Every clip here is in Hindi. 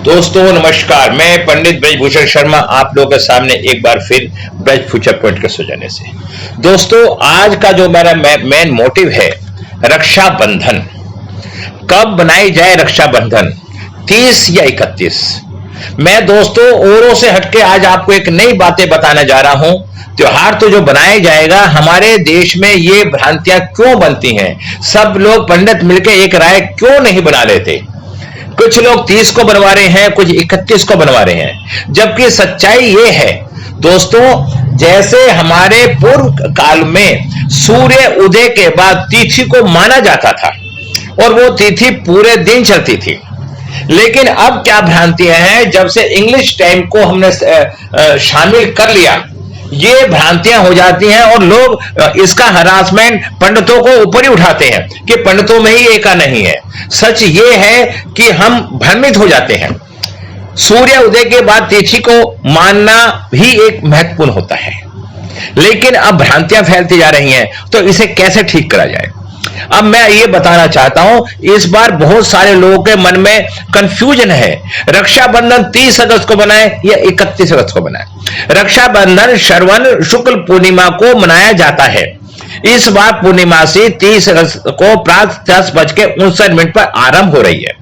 दोस्तों नमस्कार, मैं पंडित ब्रजभूषण शर्मा आप लोगों के सामने एक बार फिर ब्रज फ्यूचर पॉइंट के सौजन्य से। दोस्तों आज का जो मेरा मेन मोटिव है, रक्षाबंधन कब बनाई जाए। रक्षाबंधन 30 या 31। मैं दोस्तों औरों से हटके आज आपको एक नई बातें बताने जा रहा हूं। त्योहार तो जो बनाया जाएगा, हमारे देश में ये भ्रांतियां क्यों बनती हैं, सब लोग पंडित मिलकर एक राय क्यों नहीं बना लेते। कुछ लोग 30 को बनवा रहे हैं, कुछ 31 को बनवा रहे हैं, जबकि सच्चाई ये है दोस्तों, जैसे हमारे पूर्व काल में सूर्य उदय के बाद तिथि को माना जाता था और वो तिथि पूरे दिन चलती थी। लेकिन अब क्या भ्रांतियां हैं, जब से इंग्लिश टाइम को हमने शामिल कर लिया, ये भ्रांतियां हो जाती हैं और लोग इसका हरासमेंट पंडितों को ऊपर ही उठाते हैं कि पंडितों में ही एका नहीं है। सच ये है कि हम भ्रमित हो जाते हैं। सूर्य उदय के बाद तिथि को मानना भी एक महत्वपूर्ण होता है, लेकिन अब भ्रांतियां फैलती जा रही हैं, तो इसे कैसे ठीक करा जाए। अब मैं ये बताना चाहता हूं, इस बार बहुत सारे लोगों के मन में कंफ्यूजन है। रक्षाबंधन 30 अगस्त को बनाए या 31 अगस्त को बनाए। रक्षाबंधन श्रवण शुक्ल पूर्णिमा को मनाया जाता है। इस बार पूर्णिमासी 30 अगस्त को प्रातः 10:59 पर आरंभ हो रही है।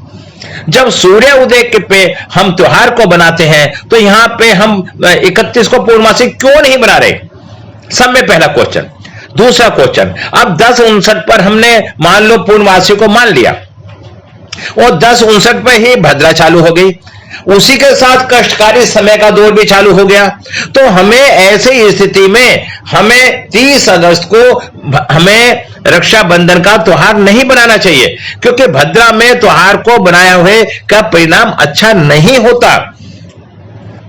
जब सूर्य उदय के पे हम त्योहार को बनाते हैं, तो यहां पे हम 31 को पूर्णिमासी क्यों नहीं बना रहे। सब में पहला क्वेश्चन। दूसरा क्वेश्चन, अब 10:59 पर हमने मान लो पूर्णमासी को मान लिया और 10:59 पर ही भद्रा चालू हो गई, उसी के साथ कष्टकारी समय का दौर भी चालू हो गया। तो हमें ऐसी स्थिति में हमें 30 अगस्त को हमें रक्षाबंधन का त्योहार नहीं बनाना चाहिए, क्योंकि भद्रा में त्योहार को बनाए हुए का परिणाम अच्छा नहीं होता।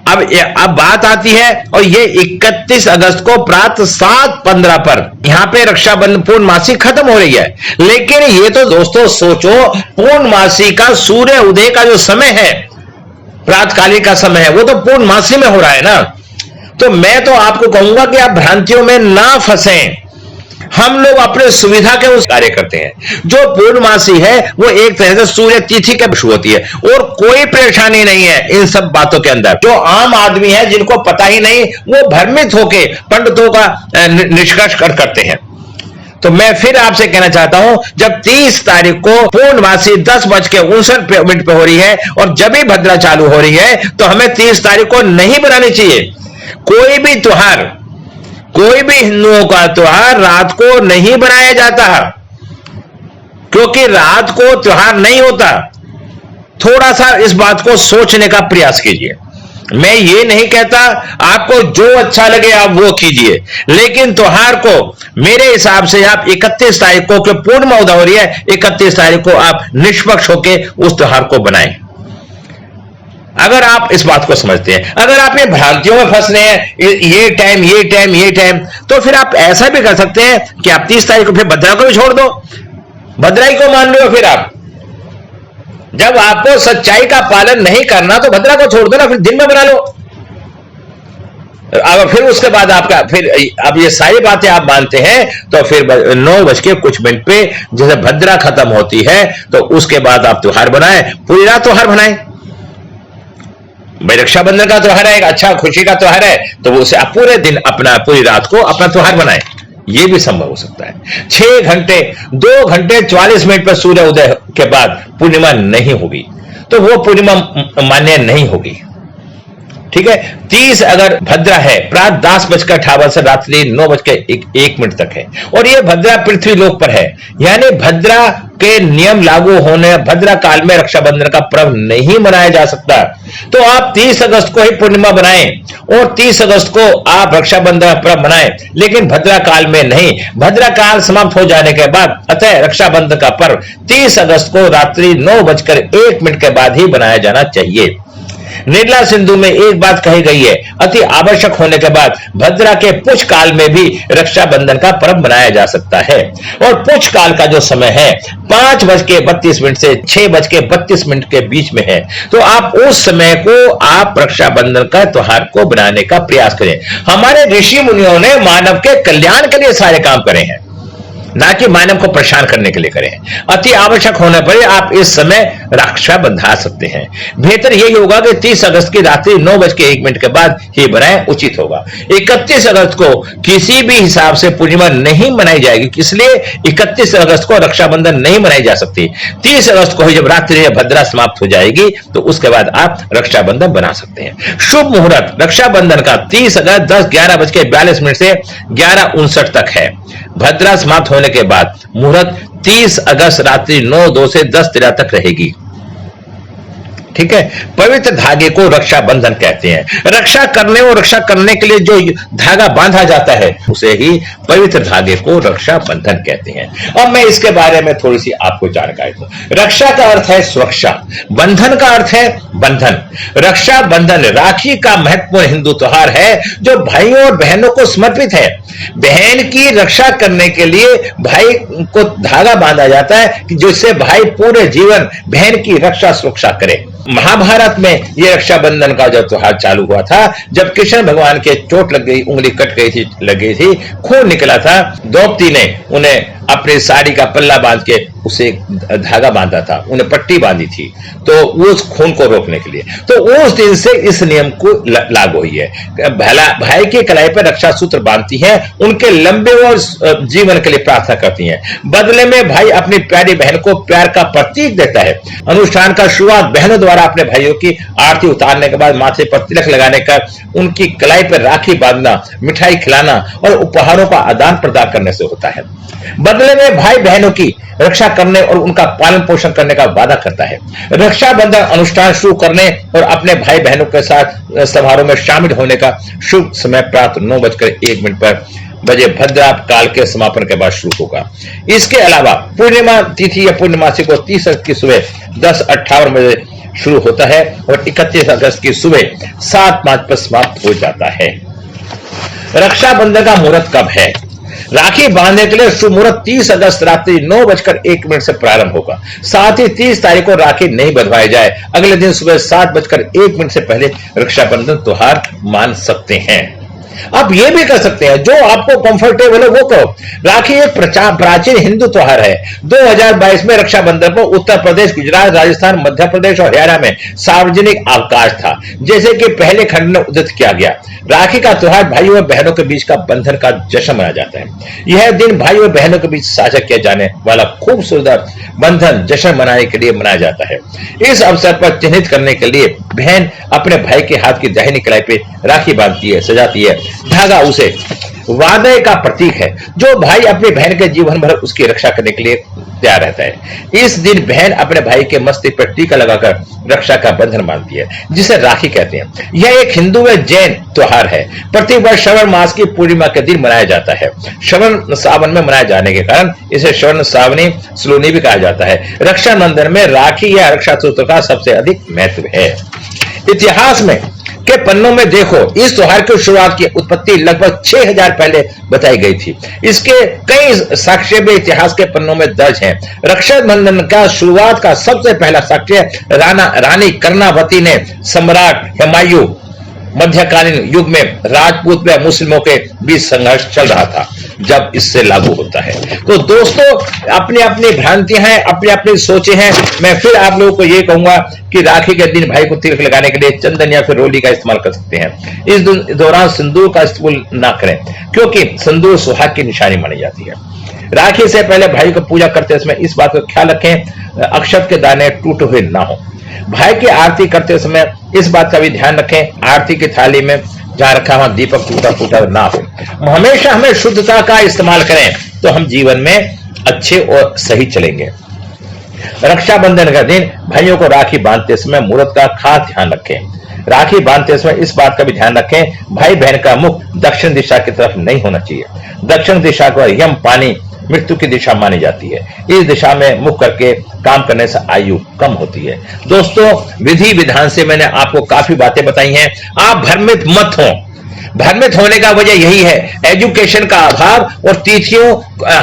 अब बात आती है, और ये 31 अगस्त को प्रातः 7:15 पर यहां पे रक्षाबंधन पूर्णमासी खत्म हो रही है। लेकिन ये तो दोस्तों सोचो, पूर्णमासी का सूर्य उदय का जो समय है, प्रातकालीन का समय है, वो तो पूर्णमासी में हो रहा है ना। तो मैं तो आपको कहूंगा कि आप भ्रांतियों में ना फंसें। हम लोग अपने सुविधा के उस कार्य करते हैं। जो पूर्णमासी है वो एक तरह से सूर्य तिथि के शुरू होती है, और कोई परेशानी नहीं है इन सब बातों के अंदर। जो आम आदमी है, जिनको पता ही नहीं, वो भ्रमित होकर पंडितों का निष्कर्ष करते हैं। तो मैं फिर आपसे कहना चाहता हूं, जब 30 तारीख को पूर्णमासी 10:59 पे हो रही है और जब भी भद्रा चालू हो रही है, तो हमें 30 तारीख को नहीं बनानी चाहिए। कोई भी त्योहार, कोई भी हिंदुओं का त्योहार रात को नहीं बनाया जाता, क्योंकि रात को त्योहार नहीं होता। थोड़ा सा इस बात को सोचने का प्रयास कीजिए। मैं ये नहीं कहता आपको जो अच्छा लगे आप वो कीजिए, लेकिन त्योहार को मेरे हिसाब से आप 31 तारीख को, क्योंकि पूर्णिमा उदय हो रही है, 31 तारीख को आप निष्पक्ष होकर उस त्योहार को बनाएं। अगर आप इस बात को समझते हैं, अगर आप ये भ्रांतियों में फंसने हैं, ये टाइम, तो फिर आप ऐसा भी कर सकते हैं कि आप 30 तारीख को फिर भद्रा को भी छोड़ दो, भद्राई को मान लो। फिर आप जब आपको सच्चाई का पालन नहीं करना, तो भद्रा को छोड़ दो ना, फिर दिन में बना लो। अब फिर उसके बाद आपका फिर अब ये सारी बातें आप मानते हैं, तो फिर 9:00 पे जैसे भद्रा खत्म होती है, तो उसके बाद आप त्योहार बनाएं, पूरी रात त्योहार बनाएं। भाई रक्षाबंधन का त्योहार है, एक अच्छा खुशी का त्योहार है, तो वो उसे आप पूरे दिन अपना, पूरी रात को अपना त्योहार बनाएं। ये भी संभव हो सकता है। 6 घंटे 2 घंटे 44 मिनट पर सूर्य उदय के बाद पूर्णिमा नहीं होगी, तो वो पूर्णिमा मान्य नहीं होगी। ठीक है। 30 अगर भद्रा है, प्रातः 10:58 से रात्रि 9:01 तक है, और ये भद्रा पृथ्वी लोक पर है, यानी भद्रा के नियम लागू होने, भद्रा काल में रक्षाबंधन का पर्व नहीं मनाया जा सकता। तो आप 30 अगस्त को ही पूर्णिमा बनाएं और 30 अगस्त को आप रक्षाबंधन पर्व मनाएं, लेकिन भद्रा काल में नहीं। भद्रा काल समाप्त हो जाने के बाद अतः रक्षाबंधन का पर्व 30 अगस्त को रात्रि 9:01 के बाद ही बनाया जाना चाहिए। निर्मला सिंधु में एक बात कही गई है, अति आवश्यक होने के बाद भद्रा के पुष काल में भी रक्षाबंधन का पर्व मनाया जा सकता है। और पुष काल का जो समय है 5:32 से 6:32 के बीच में है, तो आप उस समय को आप रक्षाबंधन का त्योहार को बनाने का प्रयास करें। हमारे ऋषि मुनियों ने मानव के कल्याण के लिए सारे काम करे हैं। ना कि मानव को परेशान करने के लिए करें। अति आवश्यक होने पर आप इस समय रक्षा बंधा सकते हैं। बेहतर यही होगा कि 30 अगस्त की रात्रि 9:01 के बाद ही बनाएं, उचित होगा। 31 अगस्त को किसी भी हिसाब से पूर्णिमा नहीं मनाई जाएगी, इसलिए 31 अगस्त को रक्षाबंधन नहीं मनाई जा सकती। 30 अगस्त को ही जब रात्रि भद्रा समाप्त हो जाएगी तो उसके बाद आप रक्षाबंधन बना सकते हैं। शुभ मुहूर्त रक्षाबंधन का 30 अगस्त 11:42 से 11:59 तक है। भद्रा समाप्त होने के बाद मुहूर्त 30 अगस्त रात्रि 9:02 से 10:13 तक रहेगी। ठीक है। पवित्र धागे को रक्षा बंधन कहते हैं। रक्षा करने और रक्षा करने के लिए जो धागा बांधा जाता है उसे ही पवित्र धागे को रक्षा बंधन कहते हैं। अब मैं इसके बारे में थोड़ी सी आपको जानकारी दूं। रक्षा का अर्थ है सुरक्षा, बंधन का अर्थ है बंधन। रक्षा बंधन राखी का महत्वपूर्ण हिंदू त्योहार है जो भाइयों और बहनों को समर्पित है। बहन की रक्षा करने के लिए भाई को धागा बांधा जाता है कि जिससे भाई पूरे जीवन बहन की रक्षा सुरक्षा करे। महाभारत में यह रक्षाबंधन का जो त्योहार चालू हुआ था जब कृष्ण भगवान के चोट लग गई, उंगली कट गई थी, खून निकला था। द्रौपदी ने उन्हें अपनी साड़ी का पल्ला बांध के उसे धागा बांधा था, उन्हें पट्टी बांधी थी तो उस खून को रोकने के लिए। तो उस दिन से इस नियम को लागू हुई है। भाई की कलाई पर रक्षा सूत्र बांधती हैं, उनके लंबे और जीवन के लिए प्रार्थना करती हैं। बदले में भाई अपनी प्यारी बहन को प्यार का प्रतीक देता है। अनुष्ठान का शुरुआत बहनों द्वारा अपने भाइयों की आरती उतारने के बाद माथे पर तिलक लगाने का, उनकी कलाई पर राखी बांधना, मिठाई खिलाना और उपहारों का आदान प्रदान करने से होता है। बदले में भाई बहनों की रक्षा करने और उनका पालन पोषण करने का वादा करता है। रक्षाबंधन अनुष्ठान शुरू करने और अपने भाई बहनों के साथ समारोह में शामिल होने का शुभ समय प्रातः 9:01 पर बजे भद्रा काल के समापन के बाद शुरू होगा। इसके अलावा पूर्णिमा तिथि या पूर्णिमासी को 30 अगस्त की सुबह 10:58 बजे शुरू होता है और 31 अगस्त की सुबह 7:05 पर समाप्त हो जाता है। रक्षाबंधन का मुहूर्त कब है? राखी बांधने के लिए शुभ मुहूर्त 30 अगस्त रात्रि 9:01 से प्रारंभ होगा। साथ ही 30 तारीख को राखी नहीं बंधवाई जाए, अगले दिन सुबह 7:01 से पहले रक्षाबंधन त्योहार मान सकते हैं। आप ये भी कर सकते हैं, जो आपको कंफर्टेबल है वो करो। राखी एक प्राचीन हिंदू त्योहार है। 2022 में रक्षाबंधन पर उत्तर प्रदेश, गुजरात, राजस्थान, मध्य प्रदेश और हरियाणा में सार्वजनिक अवकाश था, जैसे कि पहले खंड में उद्धृत किया गया। राखी का त्योहार भाइयों और बहनों के बीच का बंधन का जश्न मनाया जाता है। यह दिन भाइयों और बहनों के बीच साझा किया जाने वाला खूबसूरत बंधन जश्न मनाने के लिए मनाया जाता है। इस अवसर पर चिन्हित करने के लिए बहन अपने भाई के हाथ की दाहिनी कलाई पे राखी बांधती है, सजाती है। धागा उसे वादे का प्रतीक है, जो भाई अपनी बहन के जीवन भर उसकी रक्षा करने के लिए तैयार रहता है। इस दिन बहन अपने भाई के मस्तक पर टीका लगाकर रक्षा का बंधन बांधती है, जिसे राखी कहते हैं। यह एक हिंदू व जैन त्योहार है। प्रतिवर्ष श्रवण मास की पूर्णिमा के दिन मनाया जाता है। श्रवण सावन में मनाए जाने के कारण इसे श्रवण सावनी सलोनी भी कहा जाता है। रक्षाबंधन में राखी या रक्षा सूत्र का सबसे अधिक महत्व है। इतिहास में के पन्नों में देखो, इस त्योहार की शुरुआत की उत्पत्ति लगभग 6000 पहले बताई गई थी। इसके कई साक्ष्य भी इतिहास के पन्नों में दर्ज हैं। रक्षाबंधन का शुरुआत का सबसे पहला साक्ष्य रानी कर्णावती ने सम्राट हुमायूं मध्यकालीन युग में राजपूत व मुस्लिमों के बीच संघर्ष चल रहा था जब इससे लागू होता है। तो दोस्तों, अपनी अपनी भ्रांतियां हैं, अपनी अपनी सोचें हैं। मैं फिर आप लोगों को ये कहूंगा कि राखी के दिन भाई को तिलक लगाने के लिए चंदन या फिर रोली का इस्तेमाल कर सकते हैं। इस दौरान सिंदूर का इस्तेमाल ना करें, क्योंकि सिंदूर सुहाग की निशानी मानी जाती है। राखी से पहले भाई को पूजा करते समय इस बात का ख्याल रखें अक्षत के दाने टूटे हुए ना हो। भाई की आरती करते समय इस बात का भी ध्यान रखें आरती की थाली में जहां रखा हुआ दीपक टूटा फूटा ना हो। हमेशा हमें शुद्धता का इस्तेमाल करें तो हम जीवन में अच्छे और सही चलेंगे। रक्षाबंधन का दिन भाइयों को राखी बांधते समय मुहूर्त का खास ध्यान रखें। राखी बांधते समय इस बात का भी ध्यान रखें भाई बहन का मुख दक्षिण दिशा की तरफ नहीं होना चाहिए। दक्षिण दिशा को यम पानी मृत्यु की दिशा मानी जाती है। इस दिशा में मुख करके काम करने से आयु कम होती है। दोस्तों, विधि विधान से मैंने आपको काफी बातें बताई हैं। आप भ्रमित मत हो। भ्रमित होने का वजह यही है, एजुकेशन का अभाव और तिथियों।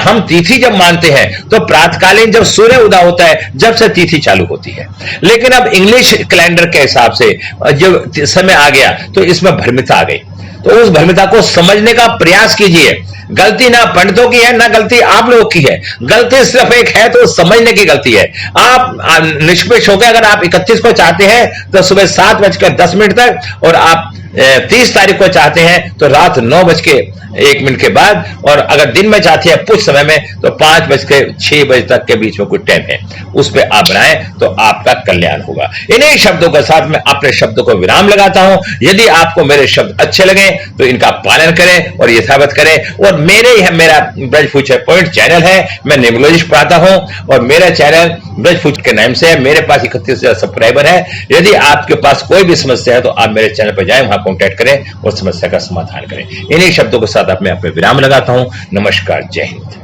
हम तिथि जब मानते हैं तो प्रातकालीन जब सूर्य उदय होता है जब से तिथि चालू होती है, लेकिन अब इंग्लिश कैलेंडर के हिसाब से जब समय आ गया तो इसमें भ्रमिता आ गई। तो उस भ्रमिता को समझने का प्रयास कीजिए। गलती ना पंडितों की है ना गलती आप लोगों की है, गलती सिर्फ एक है तो समझने की गलती है। आप निष्पक्ष होकर अगर आप 31 को चाहते हैं तो सुबह 7:10 तक, और आप 30 तारीख को चाहते हैं तो रात 9:01 के बाद, और अगर दिन में चाहते हैं कुछ समय में तो 5:06 तक के बीच में कुछ टाइम है, उस पर आप बनाएं तो आपका कल्याण होगा। इन्हीं शब्दों के साथ मैं अपने शब्दों को विराम लगाता हूं। यदि आपको मेरे शब्द अच्छे लगे तो इनका पालन करें और यथावत करें। और मेरा ब्रज फ्यूचर पॉइंट चैनल है, मैं न्यूमरोलॉजी पढ़ाता हूं और मेरा चैनल ब्रज फ्यूचर के नाम से है। मेरे पास 31,000 सब्सक्राइबर है। यदि आपके पास कोई भी समस्या है तो आप मेरे चैनल पर जाएं, वहां कॉन्टैक्ट करें और समस्या का समाधान करें। इन्हीं शब्दों के साथ मैं अपने विराम लगाता हूं। नमस्कार, जय हिंद।